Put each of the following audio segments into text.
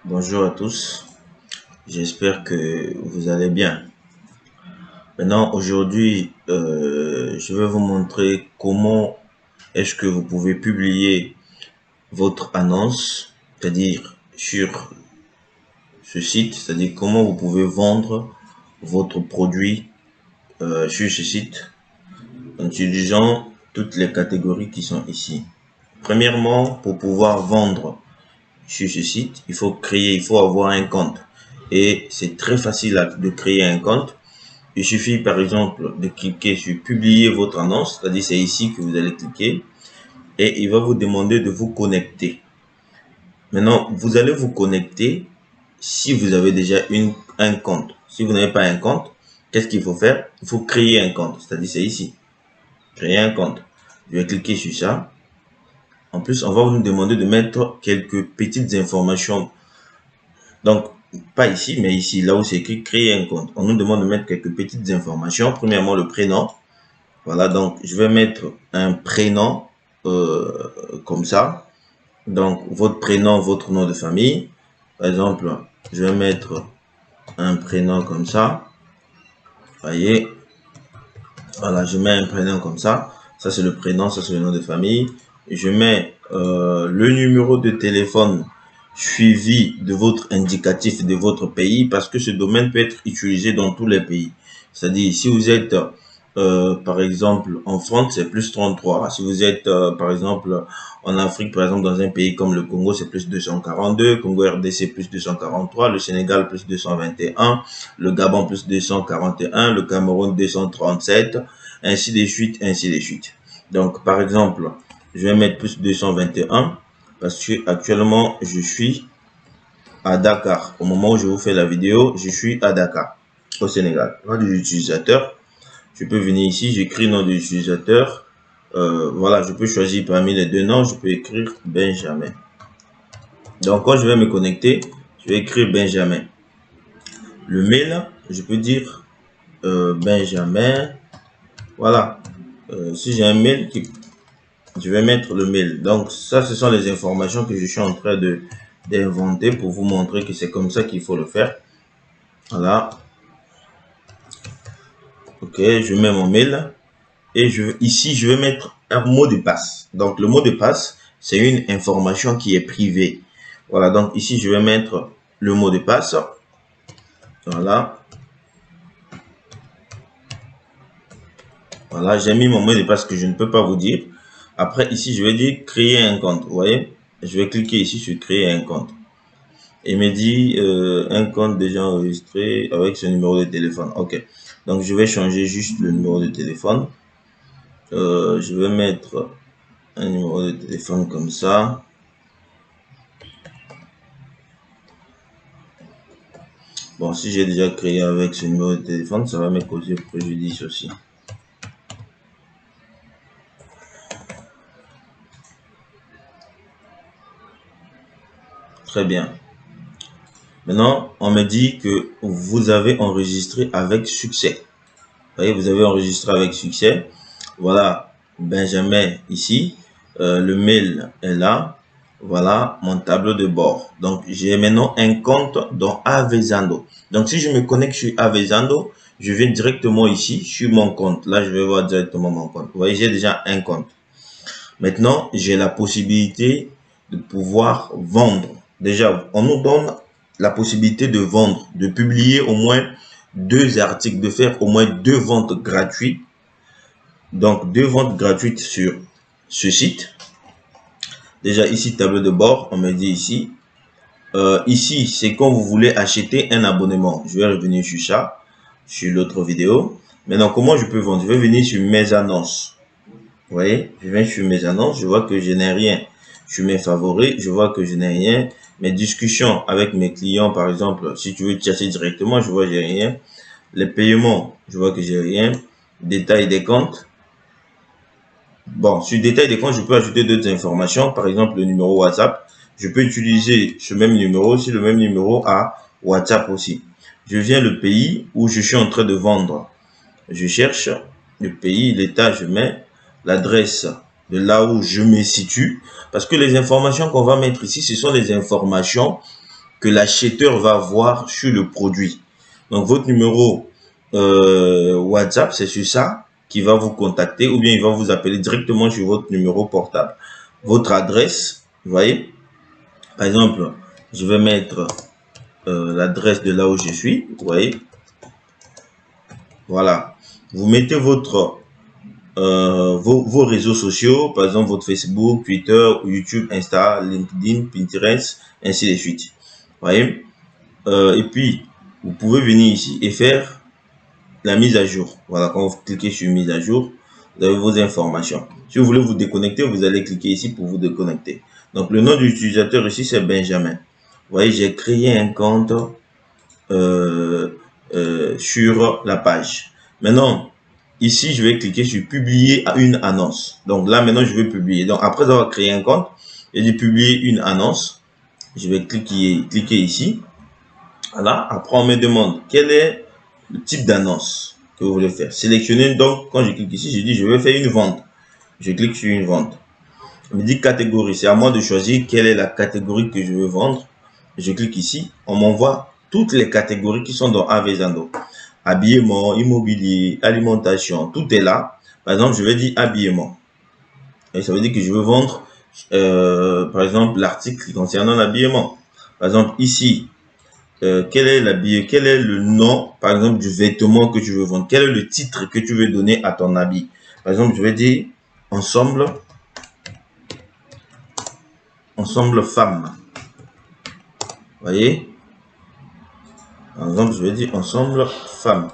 Bonjour à tous, j'espère que vous allez bien. Maintenant, aujourd'hui, je vais vous montrer comment est-ce que vous pouvez publier votre annonce, c'est-à-dire sur ce site, c'est-à-dire comment vous pouvez vendre votre produit sur ce site en utilisant toutes les catégories qui sont ici. Premièrement, pour pouvoir vendre sur ce site, il faut avoir un compte. Et c'est très facile de créer un compte. Il suffit par exemple de cliquer sur publier votre annonce, c'est-à-dire c'est ici que vous allez cliquer et il va vous demander de vous connecter. Maintenant, vous allez vous connecter si vous avez déjà un compte. Si vous n'avez pas un compte, qu'est-ce qu'il faut faire? Il faut créer un compte, c'est-à-dire c'est ici. Créer un compte. Je vais cliquer sur ça. En plus, on va vous demander de mettre quelques petites informations. Donc, pas ici, mais ici, là où c'est écrit créer un compte. On nous demande de mettre quelques petites informations. Premièrement, le prénom. Voilà, donc je vais mettre un prénom comme ça. Donc, votre prénom, votre nom de famille. Par exemple, je vais mettre un prénom comme ça. Voyez. Voilà, je mets un prénom comme ça. Ça, c'est le prénom, ça, c'est le nom de famille. Je mets le numéro de téléphone suivi de votre indicatif de votre pays parce que ce domaine peut être utilisé dans tous les pays. C'est-à-dire, si vous êtes, par exemple, en France, c'est plus 33. Si vous êtes, par exemple, en Afrique, par exemple, dans un pays comme le Congo, c'est plus 242. Congo RDC, plus 243. Le Sénégal, plus 221. Le Gabon, plus 241. Le Cameroun, 237. Ainsi de suite, ainsi de suite. Donc, par exemple, je vais mettre plus 221 parce que actuellement, je suis à Dakar. Au moment où je vous fais la vidéo, je suis à Dakar, au Sénégal. Nom de l'utilisateur, je peux venir ici, j'écris nom de l'utilisateur. Voilà, je peux choisir parmi les deux noms, je peux écrire Benjamin. Donc, quand je vais me connecter, je vais écrire Benjamin. Le mail, je peux dire Benjamin. Voilà. Si j'ai un mail, je vais mettre le mail. Donc, ça, ce sont les informations que je suis en train d'inventer pour vous montrer que c'est comme ça qu'il faut le faire. Voilà. Ok, je mets mon mail. Et ici, je vais mettre un mot de passe. Donc, le mot de passe, c'est une information qui est privée. Voilà, donc ici, je vais mettre le mot de passe. Voilà. Voilà, j'ai mis mon mot de passe que je ne peux pas vous dire. Après, ici, je vais dire créer un compte. Vous voyez, je vais cliquer ici sur créer un compte. Il me dit un compte déjà enregistré avec ce numéro de téléphone. Ok, donc je vais changer juste le numéro de téléphone. Je vais mettre un numéro de téléphone comme ça. Bon, si j'ai déjà créé avec ce numéro de téléphone, ça va me causer préjudice aussi. Très bien. Maintenant, on me dit que vous avez enregistré avec succès. Vous voyez, vous avez enregistré avec succès. Voilà, Benjamin ici. Le mail est là. Voilà mon tableau de bord. Donc, j'ai maintenant un compte dans Avezando. Donc, si je me connecte sur Avezando, je vais directement ici sur mon compte. Là, je vais voir directement mon compte. Vous voyez, j'ai déjà un compte. Maintenant, j'ai la possibilité de pouvoir vendre. Déjà, on nous donne la possibilité de vendre, de publier au moins 2 articles, de faire au moins 2 ventes gratuites. Donc, 2 ventes gratuites sur ce site. Déjà, ici, tableau de bord, on me dit ici. Ici, c'est quand vous voulez acheter un abonnement. Je vais revenir sur ça, sur l'autre vidéo. Maintenant, comment je peux vendre? Je vais venir sur mes annonces. Vous voyez, je viens sur mes annonces, je vois que je n'ai rien. Sur mes favoris, je vois que je n'ai rien. Mes discussions avec mes clients, par exemple, si tu veux chasser directement, je vois que j'ai rien. Les paiements, je vois que j'ai rien. Détail des comptes. Bon, sur détail des comptes, je peux ajouter d'autres informations. Par exemple, le numéro WhatsApp. Je peux utiliser ce même numéro, si le même numéro a WhatsApp aussi. Je viens le pays où je suis en train de vendre. Je cherche le pays, l'état, je mets l'adresse de là où je me situe. Parce que les informations qu'on va mettre ici, ce sont les informations que l'acheteur va voir sur le produit. Donc, votre numéro WhatsApp, c'est sur ça qu'il va vous contacter ou bien il va vous appeler directement sur votre numéro portable. Votre adresse, vous voyez, par exemple, je vais mettre l'adresse de là où je suis, vous voyez. Voilà. Vous mettez votre vos réseaux sociaux, par exemple votre Facebook, Twitter, YouTube, Insta, LinkedIn, Pinterest, ainsi de suite. Vous voyez. Et puis, vous pouvez venir ici et faire la mise à jour. Voilà, quand vous cliquez sur mise à jour, vous avez vos informations. Si vous voulez vous déconnecter, vous allez cliquer ici pour vous déconnecter. Donc, le nom de l'utilisateur ici, c'est Benjamin. Vous voyez, j'ai créé un compte sur la page. Maintenant, ici, je vais cliquer sur publier une annonce. Donc là, maintenant, je vais publier. Donc, après avoir créé un compte et de publier une annonce, je vais cliquer ici. Voilà. Après, on me demande quel est le type d'annonce que vous voulez faire. Sélectionnez. Donc, quand je clique ici, je dis je vais faire une vente. Je clique sur une vente. On me dit catégorie. C'est à moi de choisir quelle est la catégorie que je veux vendre. Je clique ici. On m'envoie toutes les catégories qui sont dans Avezando. Habillement, immobilier, alimentation, tout est là. Par exemple, je vais dire habillement. Et ça veut dire que je veux vendre, par exemple, l'article concernant l'habillement. Par exemple, ici, quel est le nom, par exemple, du vêtement que tu veux vendre? Quel est le titre que tu veux donner à ton habit? Par exemple, je vais dire ensemble femme. Vous voyez? Par exemple, je vais dire ensemble femme.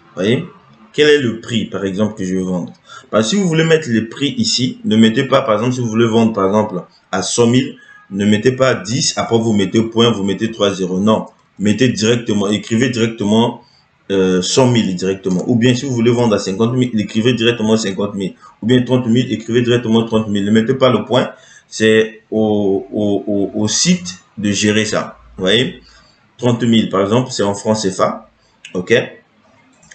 Vous voyez? Quel est le prix, par exemple, que je veux vendre? Parce que si vous voulez mettre le prix ici, ne mettez pas, par exemple, si vous voulez vendre, par exemple, à 100 000, ne mettez pas 10, après vous mettez point, vous mettez 3 zéros. Non, mettez directement, écrivez directement 100 000 directement. Ou bien si vous voulez vendre à 50 000, écrivez directement 50 000. Ou bien 30 000, écrivez directement 30 000. Ne mettez pas le point, c'est au site de gérer ça. Vous voyez? 30 000, par exemple, c'est en francs CFA. OK?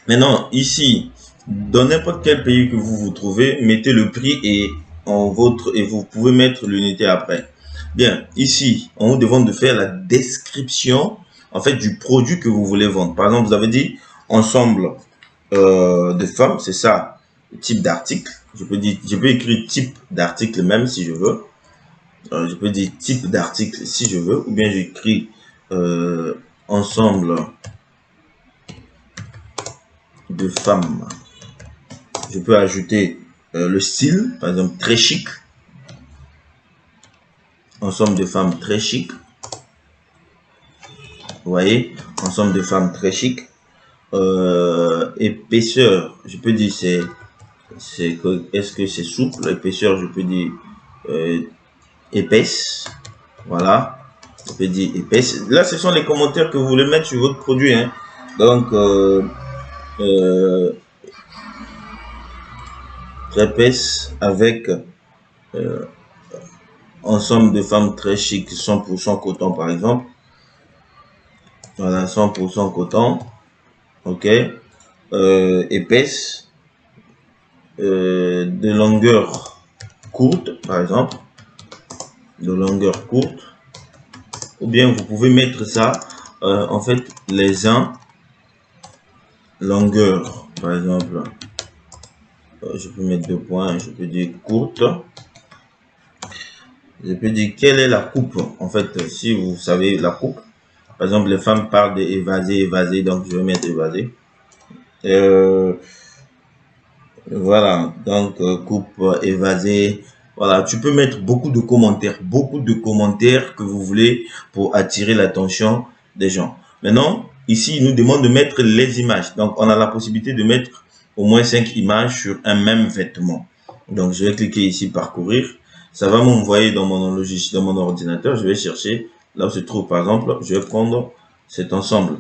Maintenant, ici, dans n'importe quel pays que vous vous trouvez, mettez le prix et vous pouvez mettre l'unité après. Bien, ici, on vous demande de faire la description en fait du produit que vous voulez vendre. Par exemple, vous avez dit ensemble de femmes, c'est ça, le type d'article. Je peux écrire type d'article même si je veux. Je peux dire type d'article si je veux, ou bien j'écris ensemble de femmes. Je peux ajouter le style, par exemple très chic. Ensemble de femmes très chic. Vous voyez, ensemble de femmes très chic. Épaisseur, je peux dire est-ce que c'est souple? Épaisseur, je peux dire épaisse. Voilà, je peux dire épaisse. Là, ce sont les commentaires que vous voulez mettre sur votre produit. Hein. Donc, épaisse avec ensemble de femmes très chic, 100% coton par exemple. Voilà, 100% coton. OK. Épaisse. De longueur courte, par exemple. De longueur courte. Ou bien vous pouvez mettre ça, en fait, les uns. Longueur, par exemple. Je peux mettre 2 points, je peux dire courte. Je peux dire quelle est la coupe. En fait, si vous savez la coupe. Par exemple, les femmes parlent d'évaser, donc je vais mettre évaser. Voilà, donc coupe évasée. Voilà, tu peux mettre beaucoup de commentaires que vous voulez pour attirer l'attention des gens. Maintenant, ici, il nous demande de mettre les images. Donc, on a la possibilité de mettre au moins 5 images sur un même vêtement. Donc, je vais cliquer ici, parcourir. Ça va m'envoyer dans mon logiciel, dans mon ordinateur. Je vais chercher là où se trouve, par exemple, je vais prendre cet ensemble.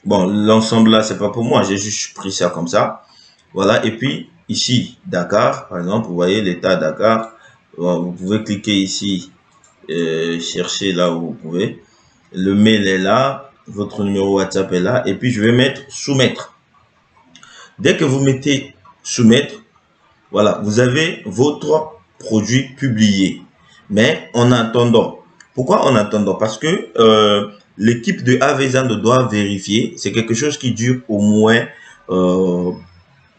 Bon, l'ensemble là, c'est pas pour moi. J'ai juste pris ça comme ça. Voilà, et puis ici, Dakar, par exemple, vous voyez l'état Dakar. Vous pouvez cliquer ici, chercher là où vous pouvez. Le mail est là, votre numéro WhatsApp est là, et puis je vais mettre soumettre. Dès que vous mettez soumettre, voilà, vous avez votre produit publié. Mais en attendant, Pourquoi en attendant? Parce que l'équipe de Avezando doit vérifier. C'est quelque chose qui dure au moins euh,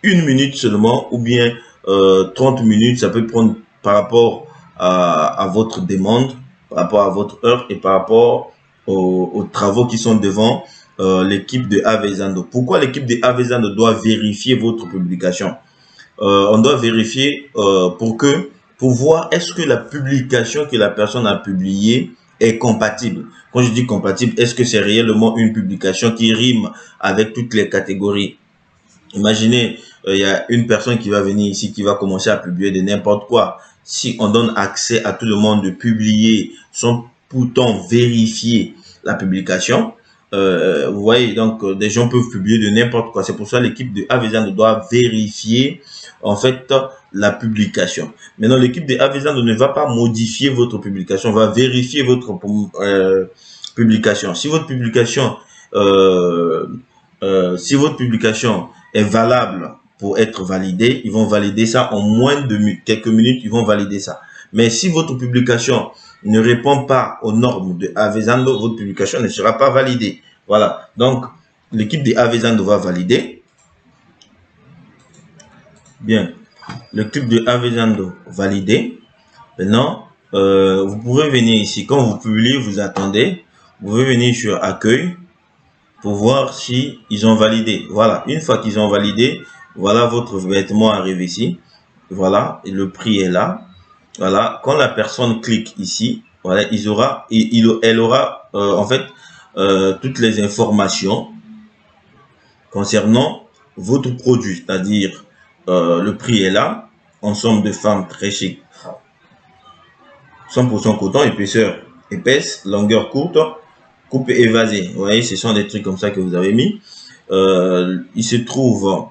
1 minute seulement ou bien 30 minutes. Ça peut prendre par rapport à votre demande, par rapport à votre heure et par rapport aux travaux qui sont devant l'équipe de Avezando. Pourquoi l'équipe de Avezando doit vérifier votre publication? On doit vérifier pour voir est-ce que la publication que la personne a publiée est compatible. Quand je dis compatible, est-ce que c'est réellement une publication qui rime avec toutes les catégories? Imaginez, il y a une personne qui va venir ici, qui va commencer à publier de n'importe quoi. Si on donne accès à tout le monde de publier sans pourtant vérifier la publication, vous voyez, donc des gens peuvent publier de n'importe quoi. C'est pour ça l'équipe de Avezando doit vérifier en fait la publication. Maintenant, l'équipe de Avezando ne va pas modifier votre publication, va vérifier votre publication. Si votre publication est valable pour être validée, ils vont valider ça en moins de quelques minutes, ils vont valider ça. Mais si votre publication ne répond pas aux normes de Avezando, votre publication ne sera pas validée. Voilà. Donc, l'équipe de Avezando va valider. Bien. L'équipe de Avezando valider. Maintenant, vous pouvez venir ici. Quand vous publiez, vous attendez. Vous pouvez venir sur Accueil pour voir si ils ont validé. Voilà. Une fois qu'ils ont validé, voilà votre vêtement arrive ici. Voilà. Et le prix est là. Voilà, quand la personne clique ici, voilà, elle aura en fait toutes les informations concernant votre produit, c'est-à-dire le prix est là, ensemble de femmes très chic, 100% coton, épaisseur épaisse, longueur courte, coupe évasée. Vous voyez, ce sont des trucs comme ça que vous avez mis. Il se trouve,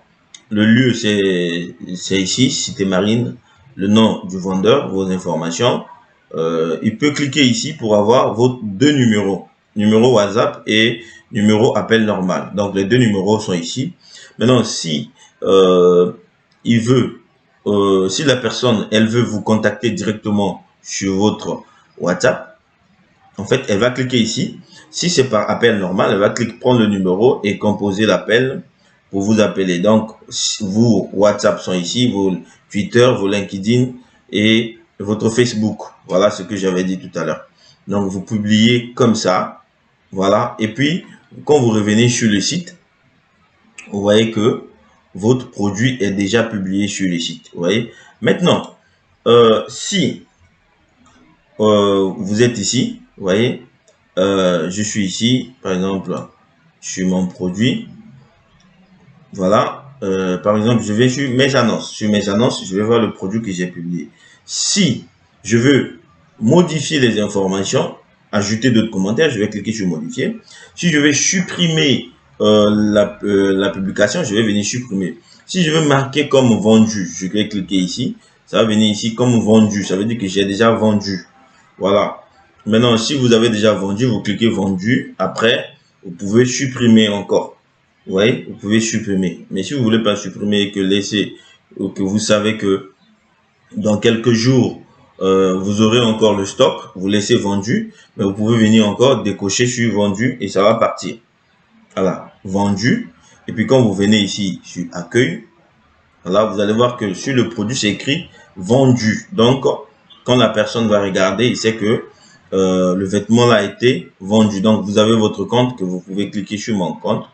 le lieu c'est ici, Cité Marine. Le nom du vendeur, vos informations. Il peut cliquer ici pour avoir vos deux numéros. Numéro WhatsApp et numéro appel normal. Donc, les deux numéros sont ici. Maintenant, si il veut, si la personne, elle veut vous contacter directement sur votre WhatsApp, en fait, elle va cliquer ici. Si c'est par appel normal, elle va cliquer, prendre le numéro et composer l'appel pour vous appeler. Donc, vos WhatsApp sont ici, vos Twitter, vos LinkedIn et votre Facebook. Voilà ce que j'avais dit tout à l'heure. Donc, vous publiez comme ça. Voilà. Et puis, quand vous revenez sur le site, vous voyez que votre produit est déjà publié sur le site. Vous voyez. Maintenant, si vous êtes ici, vous voyez, je suis ici, par exemple, sur mon produit. Voilà. Par exemple, je vais sur mes annonces. Sur mes annonces, je vais voir le produit que j'ai publié. Si je veux modifier les informations, ajouter d'autres commentaires, je vais cliquer sur modifier. Si je veux supprimer la publication, je vais venir supprimer. Si je veux marquer comme vendu, je vais cliquer ici. Ça va venir ici comme vendu. Ça veut dire que j'ai déjà vendu. Voilà. Maintenant, si vous avez déjà vendu, vous cliquez vendu. Après, vous pouvez supprimer encore. Vous voyez, vous pouvez supprimer. Mais si vous voulez pas supprimer et que laisser, ou que vous savez que dans quelques jours, vous aurez encore le stock, vous laissez vendu, mais vous pouvez venir encore décocher sur vendu et ça va partir. Voilà, vendu. Et puis quand vous venez ici sur accueil, voilà, vous allez voir que sur le produit, c'est écrit vendu. Donc, quand la personne va regarder, il sait que le vêtement a été vendu. Donc, vous avez votre compte que vous pouvez cliquer sur mon compte.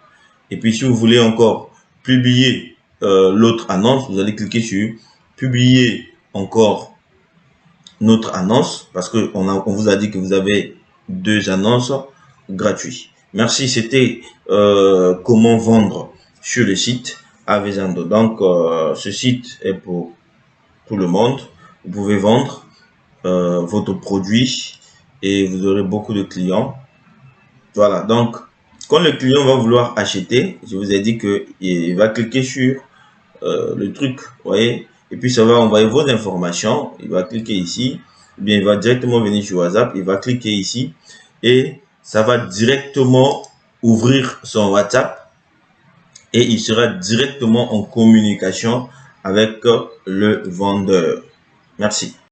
Et puis, si vous voulez encore publier l'autre annonce, vous allez cliquer sur publier encore notre annonce parce que on vous a dit que vous avez 2 annonces gratuites. Merci, c'était comment vendre sur le site Avezando. Donc, ce site est pour tout le monde. Vous pouvez vendre votre produit et vous aurez beaucoup de clients. Voilà, donc quand le client va vouloir acheter, je vous ai dit qu'il va cliquer sur le truc, vous voyez, et puis ça va envoyer vos informations. Il va cliquer ici, ou bien il va directement venir sur WhatsApp, il va cliquer ici et ça va directement ouvrir son WhatsApp et il sera directement en communication avec le vendeur. Merci.